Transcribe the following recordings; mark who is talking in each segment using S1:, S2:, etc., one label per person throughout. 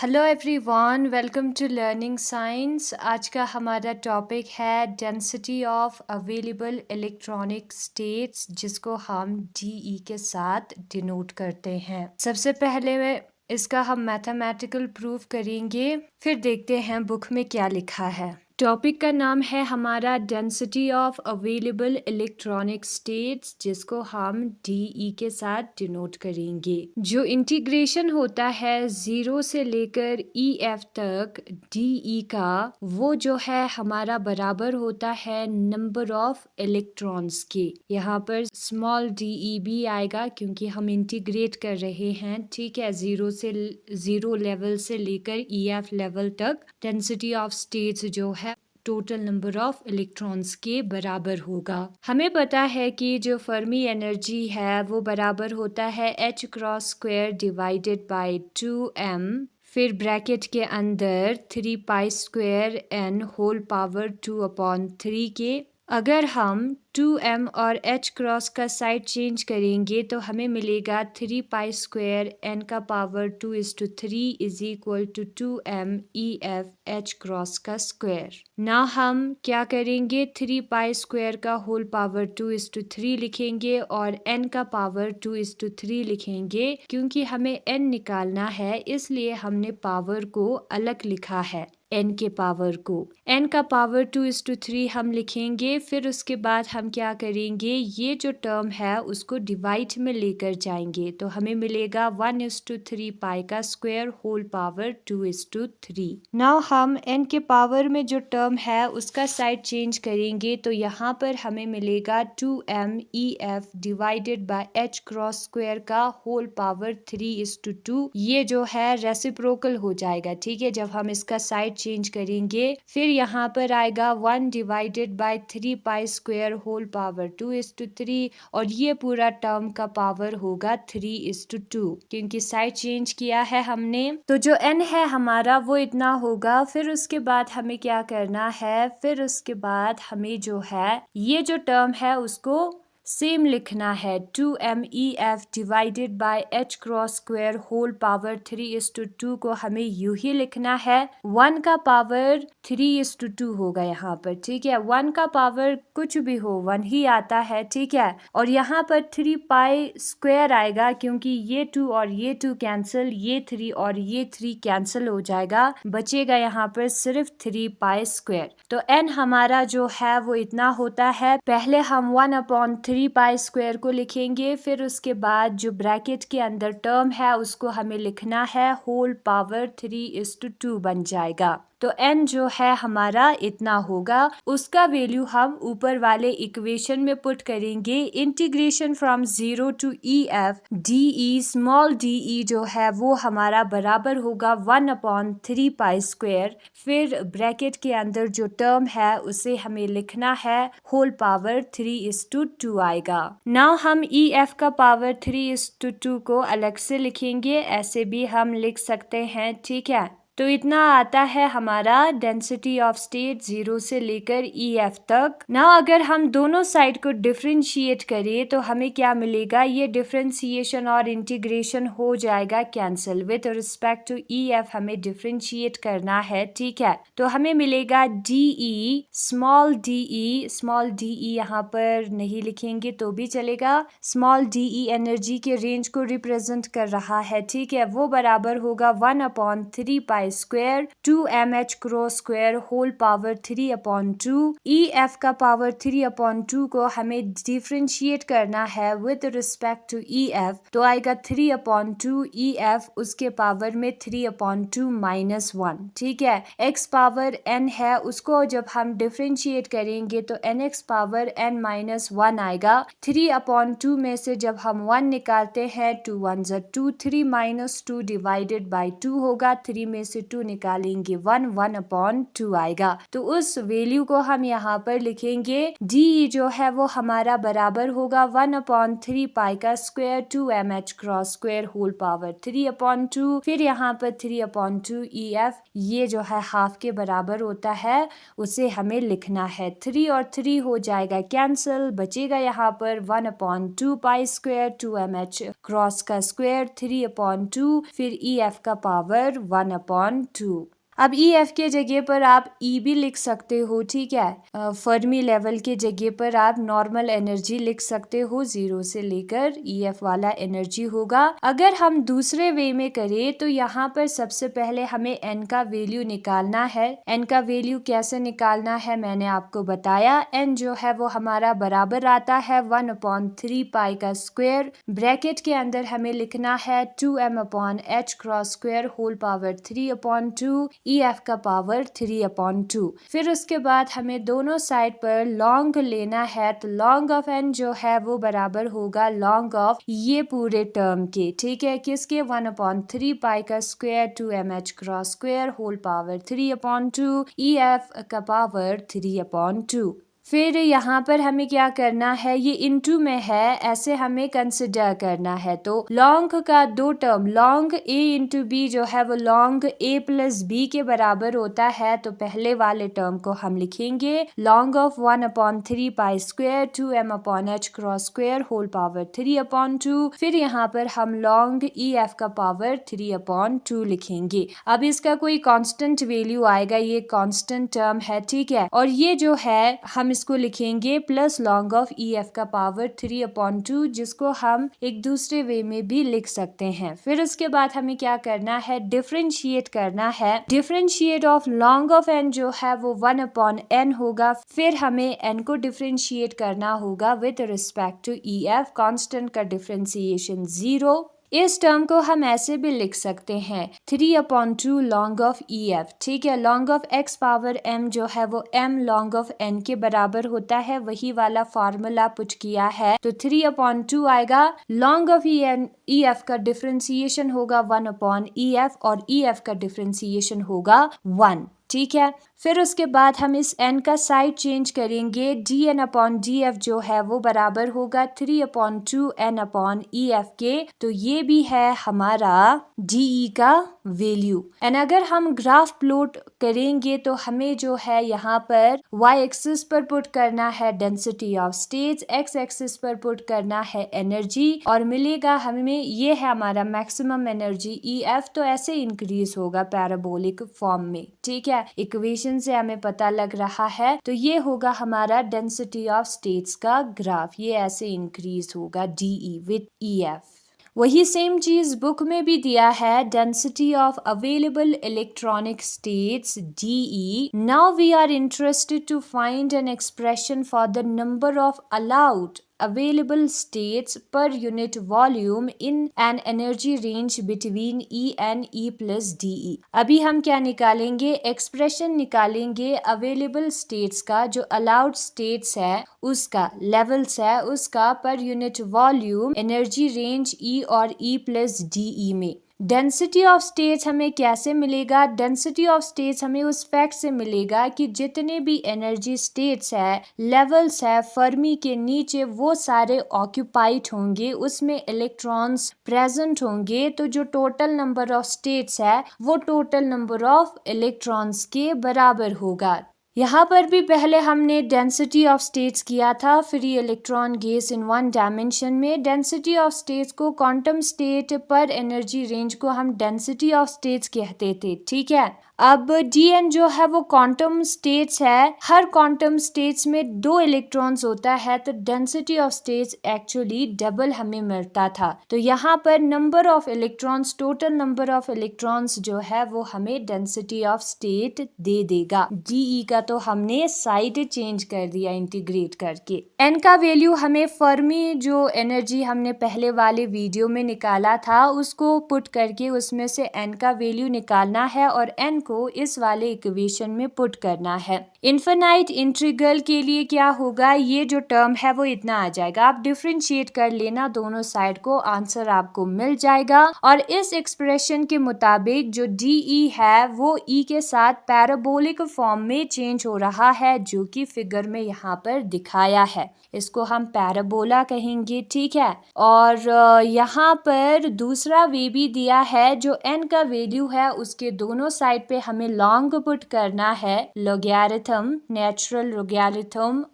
S1: Hello everyone, welcome to learning science. आज का हमारा टॉपिक है density of available electronic states, जिसको हम डीई के साथ डिनोट करते हैं। सबसे पहले इसका हम मैथमेटिकल प्रूफ करेंगे, फिर देखते हैं बुक में क्या लिखा है। टॉपिक का नाम है हमारा density of available electronic states, जिसको हम डीई के साथ डिनोट करेंगे। जो इंटीग्रेशन होता है 0 से लेकर EF तक डीई का, वो जो है हमारा बराबर होता है नंबर ऑफ इलेक्ट्रॉन्स के। यहाँ पर स्मॉल डीई भी आएगा क्योंकि हम इंटीग्रेट कर रहे हैं, ठीक है। 0 लेवल से लेकर EF लेवल तक डेंसिटी ऑफ स्टेट्स जो है टोटल नंबर ऑफ इलेक्ट्रॉन्स के बराबर होगा। हमें पता है कि जो फर्मी एनर्जी है वो बराबर होता है h cross square divided by 2m, फिर ब्रैकेट के अंदर 3 pi square n whole power 2/3 के। अगर हम 2m और h क्रॉस का साइड चेंज करेंगे तो हमें मिलेगा 3 पाई स्क्वायर n का power 2:3 is equal to 2m EF h cross का स्क्वायर। ना हम क्या करेंगे, 3 पाई स्क्वायर का होल पावर 2:3 लिखेंगे और n का पावर 2:3 लिखेंगे, क्योंकि हमें n निकालना है, इसलिए हमने पावर को अलग लिखा है। n के पावर को, n का पावर 2:3 हम लिखेंगे। फिर उसके बाद हम क्या करेंगे, ये जो टर्म है उसको डिवाइड में लेकर जाएंगे तो हमें मिलेगा 1:3 पाई का स्क्वायर होल पावर 2:3। नाउ हम n के पावर में जो टर्म है उसका साइड चेंज करेंगे तो यहाँ पर हमें मिलेगा 2m EF divided by h cross square का होल पावर 3:2। ये जो है रेसिप्रोकल हो जाएगा, ठीक है, जब हम इसका साइड चेंज करेंगे। फिर यहाँ पर आएगा 1 divided by 3 pi square whole power 2:3 और ये पूरा टर्म का पावर होगा 3:2, क्योंकि साइड चेंज किया है हमने। तो जो n है हमारा वो इतना होगा। फिर उसके बाद हमें क्या करना है, फिर उसके बाद हमें जो है ये जो टर्म है उसको सेम लिखना है। 2m EF divided by h cross square whole power 3:2 को हमें यूं ही लिखना है। 1 का पावर 3:2 होगा यहाँ पर, ठीक है। 1 का पावर कुछ भी हो 1 ही आता है, ठीक है। और यहाँ पर 3 पाई स्क्वायर आएगा क्योंकि ये 2 और ये 2 कैंसिल, ये 3 और ये 3 कैंसिल हो जाएगा, बचेगा यहाँ पर सिर्फ 3 पाई स्क्वायर। तो n हमारा जो है वो इतना होता है। पहले हम 1/3 पाई स्क्वायर को लिखेंगे, फिर उसके बाद जो ब्रैकेट के अंदर टर्म है उसको हमें लिखना है होल पावर 3:2 बन जाएगा। तो n जो है हमारा इतना होगा। उसका वैल्यू हम ऊपर वाले इक्वेशन में पुट करेंगे। Integration from 0 to EF DE small de जो है वो हमारा बराबर होगा 1/3 पाई स्क्वायर। फिर ब्रैकेट के अंदर जो टर्म है उसे हमें लिखना है होल पावर 3:2 आएगा। नाउ हम EF का पावर 3:2 को अलग से लिखेंगे, ऐसे भी हम लिख सकते हैं, ठीक है। तो इतना आता है हमारा डेंसिटी ऑफ स्टेट 0 से लेकर EF तक। ना अगर हम दोनों साइड को डिफरेंशिएट करें तो हमें क्या मिलेगा, ये डिफरेंशिएशन और इंटीग्रेशन हो जाएगा cancel. With respect to EF हमें डिफरेंशिएट करना है, ठीक है। तो हमें मिलेगा DE स्मॉल de यहाँ पर नहीं लिखेंगे तो भी चलेगा। स्मॉल de एनर्जी के रेंज को रिप्रेजेंट कर रहा है, ठीक है। वो बराबर होगा 1/3 पाई square 2mh cross square whole power 3/2। EF का पावर 3/2 को हमें डिफरेंशिएट करना है विद रिस्पेक्ट टू EF, तो आएगा 3/2 EF उसके पावर में 3/2 -1, ठीक है। x पावर n है, उसको जब हम डिफरेंशिएट करेंगे तो nx पावर n-1 आएगा। 3/2 में से जब हम 1 निकालते हैं 2 1 2 3 -2 डिवाइडेड बाय 2 होगा। 3 में से 2 निकालेंगे 1/2 आएगा। तो उस वैल्यू को हम यहाँ पर लिखेंगे डी जो है वो हमारा बराबर होगा 1/3 पाई का square 2mh cross square whole power 3/2। फिर यहाँ पर 3/2 EF ये जो है हाफ के बराबर होता है, उसे हमें लिखना है। 3 और 3 हो जाएगा कैंसिल, बचेगा यहाँ पर 1/2 पाई स्क्वायर 2mh क्रॉस का स्क्वायर 3/2 फिर EF का पावर 1/2। अब EF के जगह पर आप E भी लिख सकते हो, ठीक है। फर्मी लेवल के जगह पर आप नॉर्मल एनर्जी लिख सकते हो, 0 से लेकर EF वाला एनर्जी होगा। अगर हम दूसरे वे में करें तो यहाँ पर सबसे पहले हमें N का वैल्यू निकालना है। N का वैल्यू कैसे निकालना है मैंने आपको बताया। N जो है वो हमारा बराबर आता है 1/3 पाई का स्क्वायर, ब्रैकेट के अंदर हमें लिखना है 2m/h cross square whole power 3/2 EF का पावर 3/2। फिर उसके बाद हमें दोनों साइड पर लॉन्ग लेना है, तो लॉन्ग ऑफ N जो है वो बराबर होगा लॉन्ग ऑफ ये पूरे टर्म के, ठीक है, किसके 1/3 पाई का square 2mh cross square whole power 3/2 EF का पावर 3/2। फिर यहाँ पर हमें क्या करना है, ये इनटू में है, ऐसे हमें कंसिडर करना है। तो लॉन्ग का दो term log A into B जो है वो लॉन्ग A प्लस बी के बराबर होता है। तो पहले वाले टर्म को हम लिखेंगे log of 1/3 pi square 2m/h cross square whole power 3/2। फिर यहाँ पर हम लॉन्ग EF का पावर 3/2 लिखेंगे। अब इसका कोई कांस्टेंट वैल्यू आएगा, ये कांस्टेंट टर्म है, ठीक है। और ये जो है हम इसको लिखेंगे प्लस लॉन्ग ऑफ EF का पावर 3/2, जिसको हम एक दूसरे वे में भी लिख सकते हैं। फिर उसके बाद हमें क्या करना है, डिफरेंशिएट करना है। Differentiate of long off N जो है वो 1/n होगा। फिर हमें N को डिफरेंशिएट करना होगा with respect to EF, constant का डिफरेंशिएशन 0। इस टर्म को हम ऐसे भी लिख सकते हैं 3/2 लॉन्ग ऑफ EF, ठीक है। Long off x power m जो है वो m लॉन्ग ऑफ n के बराबर होता है, वही वाला फॉर्मूला पुट किया है। तो 3/2 आएगा। लॉन्ग ऑफ EF का डिफरेंशिएशन होगा 1/EF और EF का डिफरेंशिएशन होगा 1, ठीक है। फिर उसके बाद हम इस n का साइड चेंज करेंगे, dN/dF जो है वो बराबर होगा 3/2 N/EF के। तो ये भी है हमारा DE का वैल्यू। एंड अगर हम ग्राफ प्लॉट करेंगे तो हमें जो है यहाँ पर y एक्सिस पर पुट करना है density of states, x axis पर पुट करना है एनर्जी, और मिलेगा हमें ये है हमारा मैक्सिमम एनर्जी EF। तो ऐसे इंक्रीज होगा पैराबोलिक फॉर्म में, ठीक है। इक्वेशन से हमें पता लग रहा है। तो ये होगा हमारा डेंसिटी ऑफ स्टेट्स का ग्राफ, ये ऐसे इंक्रीज होगा DE विद EF। वही सेम चीज बुक में भी दिया है, density of available electronic states DE। Now we are interested to find an expression for the number of allowed available states per unit volume in an energy range between E and E plus DE। अभी हम क्या निकालेंगे, expression निकालेंगे available states का, जो allowed states है उसका, levels है उसका, per unit volume energy range E और E प्लस DE में। डेंसिटी ऑफ स्टेट्स हमें कैसे मिलेगा, डेंसिटी ऑफ स्टेट्स हमें उस फैक्ट से मिलेगा कि जितने भी एनर्जी स्टेट्स है, लेवल्स है फर्मी के नीचे, वो सारे ऑक्यूपाइड होंगे, उसमें इलेक्ट्रॉन्स प्रेजेंट होंगे। तो जो टोटल नंबर ऑफ स्टेट्स है वो टोटल नंबर ऑफ इलेक्ट्रॉन्स के बराबर होगा। यहाँ पर भी पहले हमने डेंसिटी ऑफ स्टेट्स किया था free electron gas in 1 dimension में। डेंसिटी ऑफ स्टेट्स को क्वांटम स्टेट पर एनर्जी रेंज को हम डेंसिटी ऑफ स्टेट्स कहते थे, ठीक है। अब Dn जो है वो क्वांटम स्टेट्स है, हर क्वांटम स्टेट्स में 2 इलेक्ट्रॉन्स होता है, तो density of states actually double हमें मिलता था। तो यहाँ पर number of electrons, total number of electrons जो है वो हमें डेंसिटी ऑफ स्टेट दे देगा। DE का तो हमने साइड चेंज कर दिया इंटीग्रेट करके। N का वैल्यू हमें फर्मी जो एनर्जी हमने पहले वाले वीडियो में निकाला था उसको पुट करके उसमें से N का वैल्यू निकालना है और N को इस वाले इक्वेशन में पुट करना है। इन्फिनाइट इंटीग्रल के लिए क्या होगा, ये जो टर्म है वो इतना आ जाएगा। आप डिफरेंशिएट कर लेना दोनों साइड को, आंसर आपको मिल जाएगा। और इस एक्सप्रेशन के मुताबिक जो डी ई है वो ई के साथ पैराबोलिक फॉर्म में चेंज हो रहा है, जो कि फिगर में यहाँ पर दिखाया है। इसको हम पैराबोला कहेंगे, ठीक है। और यहाँ पर दूसरा वे भी दिया है, जो n का वैल्यू है उसके दोनों साइड पे हमें लॉन्ग पुट करना है, लॉगरिथम, नेचुरल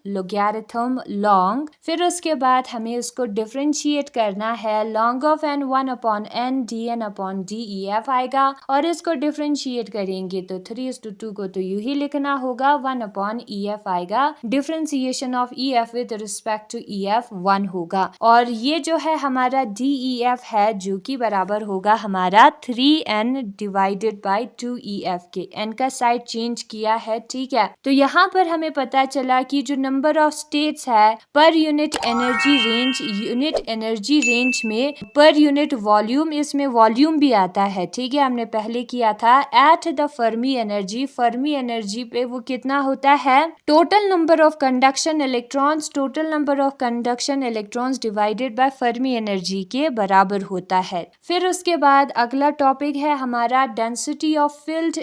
S1: लॉगरिथम लॉन्ग। फिर उसके बाद हमें उसको डिफरेंशिएट करना है, long off n 1/n dn/def आएगा। और इसको डिफरेंशिएट करेंगे तो 3:2 को तो यूं ही लिखना होगा, 1/EF आएगा। Differentiation of EF with respect to EF 1 होगा। और ये जो है हमारा DEF है, जो कि बराबर होगा हमारा 3n डिवाइडेड बाय 2EF के। n का साइड चेंज किया है, ठीक है। तो यहाँ पर हमें पता चला कि जो नंबर ऑफ स्टेट्स है पर यूनिट एनर्जी रेंज में पर यूनिट वॉल्यूम, इसमें वॉल्यूम भी आता है, ठीक है। हमने पहले किया था एट द फर्मी एनर्जी पे वो कितना होता है, total number of conduction electrons divided by Fermi energy के बराबर होता है। फिर उसके बाद अगला टॉपिक है हमारा density of field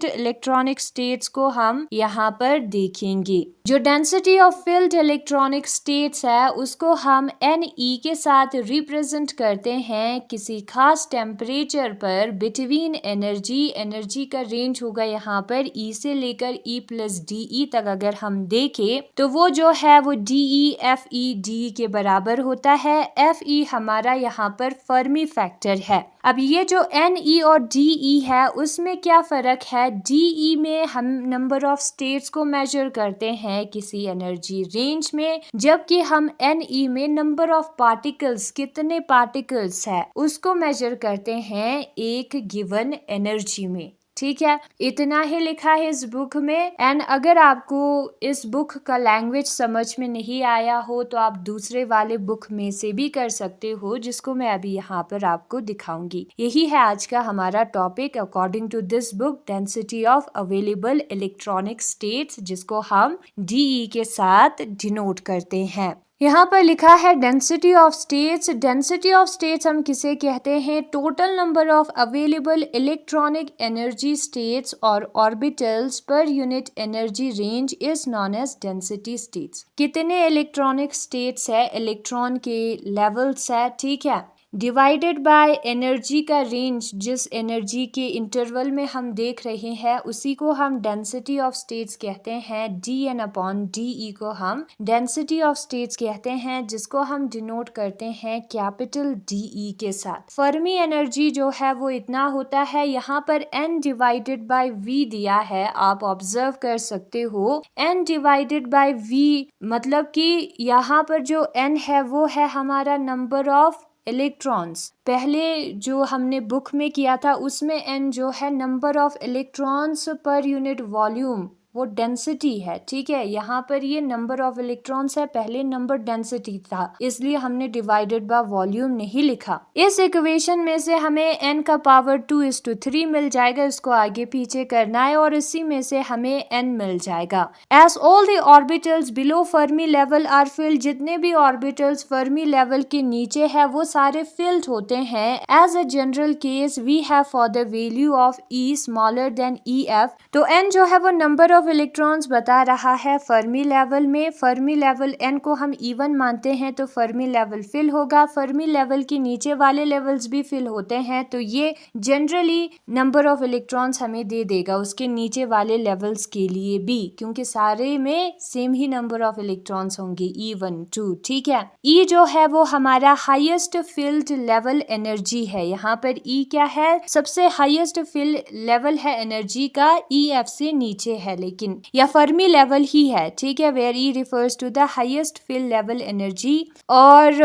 S1: electronic states को हम यहाँ पर देखेंगे। जो density of field electronic states है उसको हम Ne के साथ रिप्रेजेंट करते हैं किसी खास टेम्परेचर पर बिटवीन एनर्जी का रेंज होगा यहाँ पर E से लेकर E+DE तक। अगर हम देखें तो वो जो है वो DE के बराबर होता है। Fe हमारा यहाँ पर फर्मी फैक्टर है। अब ये जो Ne और De है उसमें क्या फर्क है, De में हम नंबर ऑफ स्टेट्स को मेजर करते हैं किसी एनर्जी रेंज में, जबकि हम Ne में नंबर ऑफ पार्टिकल्स, कितने पार्टिकल्स है उसको मेजर करते हैं एक गिवन एनर्जी में, ठीक है। इतना ही लिखा है इस बुक में। एंड अगर आपको इस बुक का लैंग्वेज समझ में नहीं आया हो तो आप दूसरे वाले बुक में से भी कर सकते हो, जिसको मैं अभी यहाँ पर आपको दिखाऊंगी। यही है आज का हमारा topic according to this book, density of available electronic states, जिसको हम DE के साथ डिनोट करते हैं। यहाँ पर लिखा है डेंसिटी ऑफ स्टेट्स हम किसे कहते हैं, total number of available electronic energy states और orbitals per unit energy range is known as density states. कितने इलेक्ट्रॉनिक स्टेट्स है, इलेक्ट्रॉन के लेवल्स है, ठीक है, डिवाइडेड बाय एनर्जी का रेंज, जिस एनर्जी के इंटरवल में हम देख रहे हैं उसी को हम डेंसिटी ऑफ स्टेट्स कहते हैं। dN/dE को हम डेंसिटी ऑफ स्टेट्स कहते हैं, जिसको हम डिनोट करते हैं कैपिटल DE के साथ। फर्मी एनर्जी जो है वो इतना होता है, यहाँ पर N डिवाइडेड बाय V दिया है, आप ऑब्जर्व कर सकते हो। N डिवाइडेड बाय V मतलब कि यहाँ पर जो N है वो है हमारा नंबर ऑफ इलेक्ट्रॉन्स। पहले जो हमने बुक में किया था उसमें n जो है number of electrons per unit volume, वो डेंसिटी है, ठीक है। यहाँ पर ये नंबर ऑफ इलेक्ट्रॉन्स है, पहले नंबर डेंसिटी था, इसलिए हमने डिवाइडेड बाय वॉल्यूम नहीं लिखा। इस इक्वेशन में से हमें n का पावर 2:3 मिल जाएगा, इसको आगे पीछे करना है और इसी में से हमें n मिल जाएगा। As all the orbitals below Fermi level are filled, जितने भी ऑर्बिटल्स फर्मी लेवल के नीचे है वो सारे फिल्ड होते हैं। As a general case we have for the value of E smaller than EF, तो n जो है वो नंबर ऑफ इलेक्ट्रॉन्स बता रहा है फर्मी लेवल में। फर्मी लेवल n को हम E1 मानते हैं तो फर्मी लेवल फिल होगा, फर्मी लेवल के नीचे वाले लेवल्स भी फिल होते हैं, तो ये जनरली नंबर ऑफ इलेक्ट्रॉन्स हमें दे देगा उसके नीचे वाले लेवल्स के लिए भी, क्योंकि सारे में same he number of electrons होंगे, E1 2, ठीक है। E जो है वो हमारा हाईएस्ट फील्ड लेवल एनर्जी है। यहाँ पर E क्या है, सबसे हाईएस्ट फील्ड लेवल है एनर्जी का, EF से नीचे है, लेकिन या फर्मी लेवल ही है, ठीक है, where E refers to the highest fill level energy. और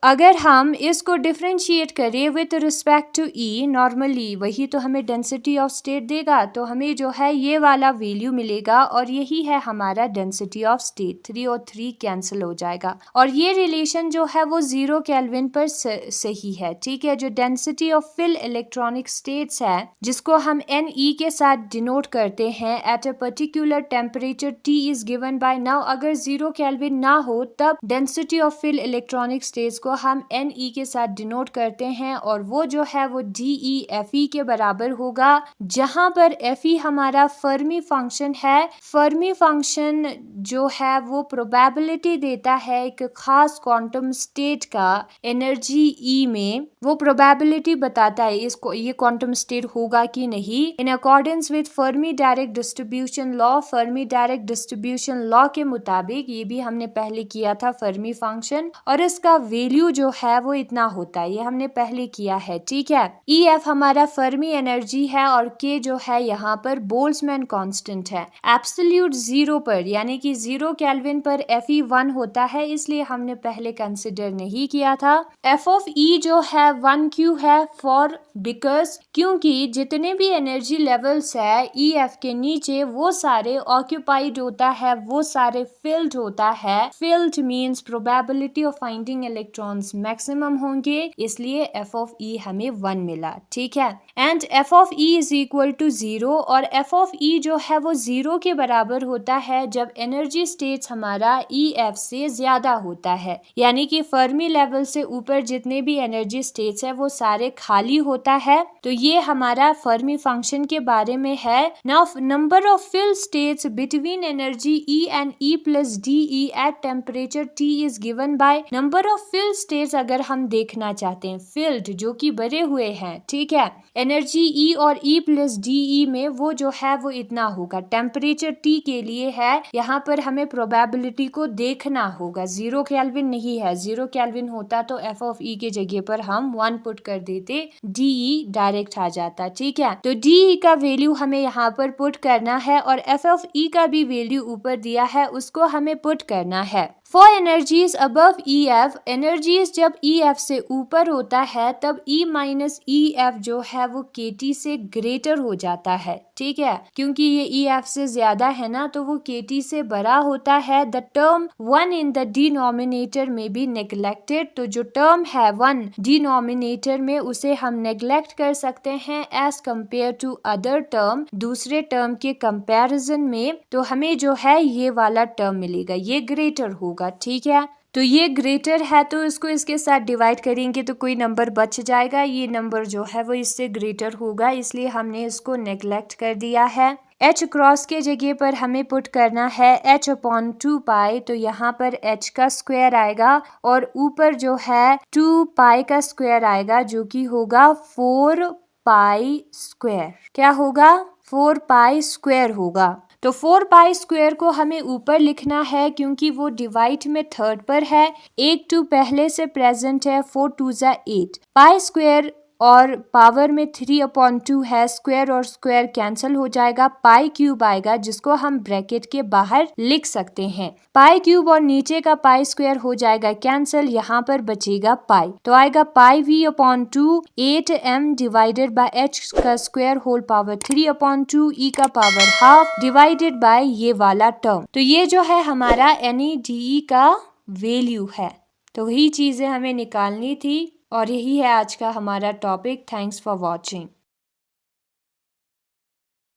S1: अगर हम इसको डिफरेंशिएट करें with respect to E, normally वही तो हमें डेंसिटी ऑफ स्टेट देगा, तो हमें जो है ये वाला वैल्यू मिलेगा और यही है हमारा डेंसिटी ऑफ स्टेट। 3 और 3 कैंसिल हो जाएगा और ये रिलेशन जो है वो 0 केल्विन पर सही है, ठीक है। जो density of fill electronic states है जिसको हम Ne के साथ डिनोट करते हैं at a particular temperature T is given by now. अगर 0 केल्विन ना हो तब density of fill electronic states को हम Ne के साथ डिनोट करते हैं और वो जो है वो DeFe के बराबर होगा, जहां पर Fe हमारा फर्मी फंक्शन है। फर्मी फंक्शन जो है वो प्रोबेबिलिटी देता है एक खास क्वांटम स्टेट का एनर्जी E में, वो प्रोबेबिलिटी बताता है इसको ये क्वांटम स्टेट होगा कि नहीं। In accordance with Fermi direct distribution law, Fermi direct distribution law के मुताबिक, ये भी हमने पहले किया था फर्मी फंक्शन, और इसका वैल्यू जो है वो इतना होता है, ये हमने पहले किया है, ठीक है। EF हमारा फर्मी एनर्जी है और K जो है यहाँ पर बोल्ट्जमैन कांस्टेंट है। एब्सोल्यूट 0 पर यानी कि 0 केल्विन पर Fe 1 होता है, इसलिए हमने पहले कंसिडर नहीं किया था। F ऑफ E जो है 1 क्यों है? फॉर बिकॉज, क्योंकि जितने भी एनर्जी लेवल्स है EF के नीचे वो सारे ऑक्यूपाइड होता है, वो सारे फिल्ड होता है। Field means probability of finding electrons maximum होंगे, इसलिए F ऑफ E हमें 1 मिला, ठीक है। And F of E is equal to 0 और F ऑफ E जो है वो 0 के बराबर होता है जब एनर्जी स्टेट्स हमारा EF से ज्यादा होता है, यानी कि फर्मी लेवल से ऊपर जितने भी एनर्जी स्टेट्स है वो सारे खाली होता है। तो ये हमारा फर्मी फंक्शन के बारे में है। Now number of field states between energy E and E plus DE at temperature T is given by number of field states. अगर हम देखना चाहते हैं फिल्ड जो कि भरे हुए हैं, ठीक है, एनर्जी E और E प्लस DE में, वो जो है वो इतना होगा। टेम्परेचर T के लिए है, यहाँ पर हमें प्रोबेबिलिटी को देखना होगा। 0 केल्विन नहीं है, 0 केल्विन होता तो F ऑफ E के जगह पर हम 1 पुट कर देते, DE डायरेक्ट आ जाता, ठीक है। तो DE का वैल्यू हमें यहाँ पर पुट करना है और F ऑफ E का भी वैल्यू ऊपर दिया है, उसको हमें पुट करना है। For energies above EF, energies जब EF से ऊपर होता है तब E माइनस EF जो है वो KT से ग्रेटर हो जाता है, ठीक है, क्योंकि ये EF से ज्यादा है ना, तो वो KT से बड़ा होता है। The term 1 in the denominator में बी नेग्लेक्टेड, तो जो टर्म है 1 डिनोमिनेटर में उसे हम नेग्लेक्ट कर सकते हैं as compare to other term, दूसरे टर्म के कंपैरिजन में। तो हमें जो है ये वाला टर्म मिलेगा, ये ग्रेटर होगा, ठीक है। तो ये ग्रेटर है तो इसको इसके साथ डिवाइड करेंगे तो कोई नंबर बच जाएगा, ये नंबर जो है वो इससे ग्रेटर होगा, इसलिए हमने इसको नेग्लेक्ट कर दिया है। H क्रॉस के जगह पर हमें पुट करना है H अपॉन 2 पाई, तो यहाँ पर H का स्क्वायर आएगा और ऊपर जो है 2 पाई का स्क्वायर आएगा, जो कि होगा 4 पाई स्क्वायर। क्या होगा? 4 पाई स्क्वायर होगा। तो 4 पाई स्क्वायर को हमें ऊपर लिखना है क्योंकि वो डिवाइड में थर्ड पर है, 1 2 पहले से प्रेजेंट है, 4 2 जा 8। पाई स्क्वायर और पावर में 3 अपॉन 2 है, स्क्वायर और स्क्वायर कैंसिल हो जाएगा, पाई क्यूब आएगा जिसको हम ब्रैकेट के बाहर लिख सकते हैं। पाई क्यूब और नीचे का पाई स्क्वायर हो जाएगा कैंसिल, यहाँ पर बचेगा पाई, तो आएगा pi v upon 2 8m divided by h का square whole power 3 upon 2 e का पावर हाफ डिवाइडेड बाय ये वाला टर्म। तो ये जो है हमारा NeDe का वैल्यू है। तो वही चीजें हमें निकालनी थी और यही है आज का हमारा टॉपिक। Thanks for watching.